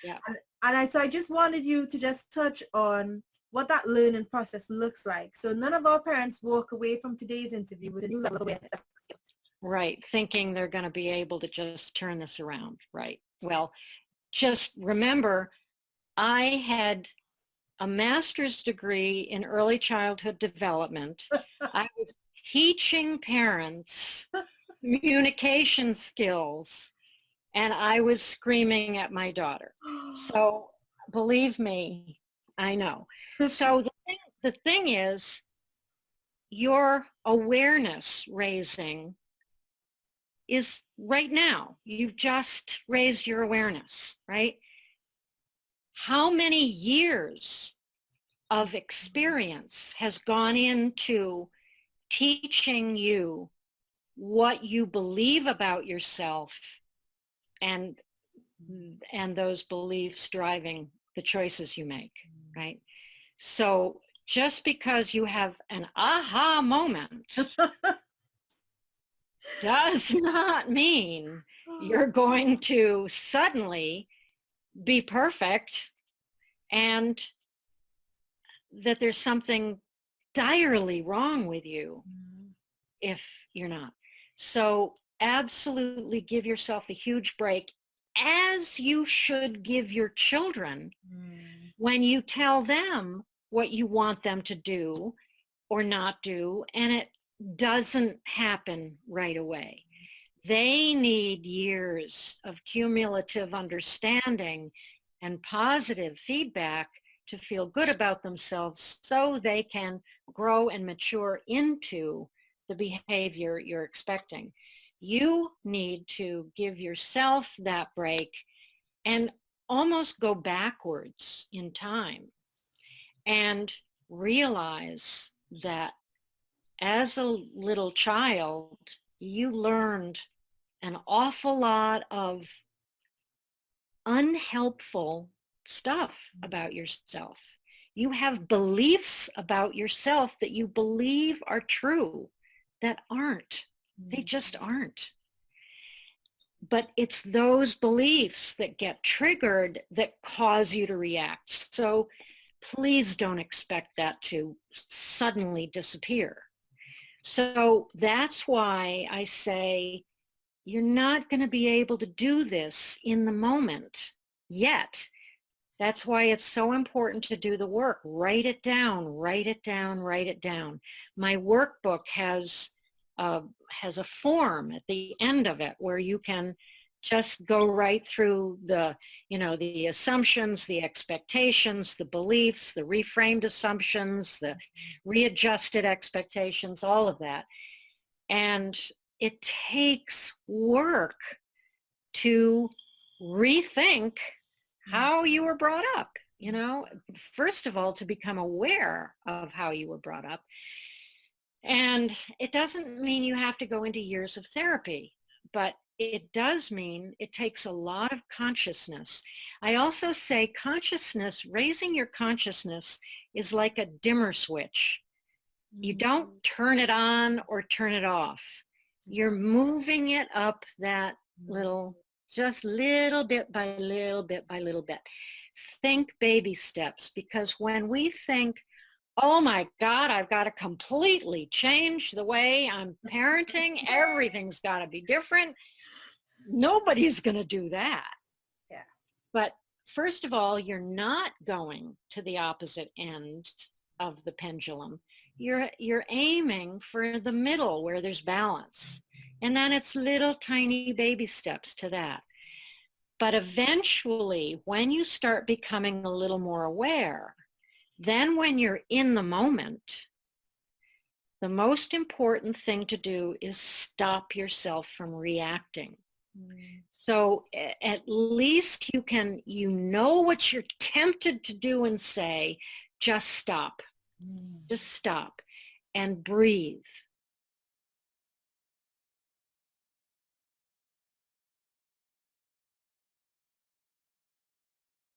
Yeah. So I just wanted you to just touch on what that learning process looks like. So none of our parents walk away from today's interview with a new level of awareness. Right. Thinking they're going to be able to just turn this around. Right. Well, just remember, I had a master's degree in early childhood development. I was teaching parents communication skills, and I was screaming at my daughter. So believe me, I know. So the thing is, your awareness raising is right now. You've just raised your awareness, right? How many years of experience has gone into teaching you what you believe about yourself and those beliefs driving the choices you make, right? So just because you have an aha moment does not mean you're going to suddenly be perfect and that there's something direly wrong with you if you're not. So absolutely give yourself a huge break, as you should give your children when you tell them what you want them to do or not do, and it doesn't happen right away. They need years of cumulative understanding and positive feedback to feel good about themselves so they can grow and mature into the behavior you're expecting. You need to give yourself that break and almost go backwards in time and realize that as a little child, you learned an awful lot of unhelpful stuff about yourself. You have beliefs about yourself that you believe are true that aren't. They just aren't. But it's those beliefs that get triggered that cause you to react. So please don't expect that to suddenly disappear. So that's why I say you're not going to be able to do this in the moment yet. That's why it's so important to do the work. Write it down, write it down, write it down. My workbook has a form at the end of it where you can just go right through the, the assumptions, the expectations, the beliefs, the reframed assumptions, the readjusted expectations, all of that. And it takes work to rethink how you were brought up, first of all, to become aware of how you were brought up. And it doesn't mean you have to go into years of therapy, but it does mean it takes a lot of consciousness. I also say consciousness, raising your consciousness is like a dimmer switch. You don't turn it on or turn it off. You're moving it up that just little bit by little bit by little bit. Think baby steps, because when we think, oh my God, I've got to completely change the way I'm parenting, everything's got to be different, nobody's going to do that. Yeah. But first of all, you're not going to the opposite end of the pendulum. You're aiming for the middle where there's balance. And then it's little tiny baby steps to that. But eventually, when you start becoming a little more aware, then when you're in the moment, the most important thing to do is stop yourself from reacting. So at least you know what you're tempted to do and say, just stop. Just stop and breathe.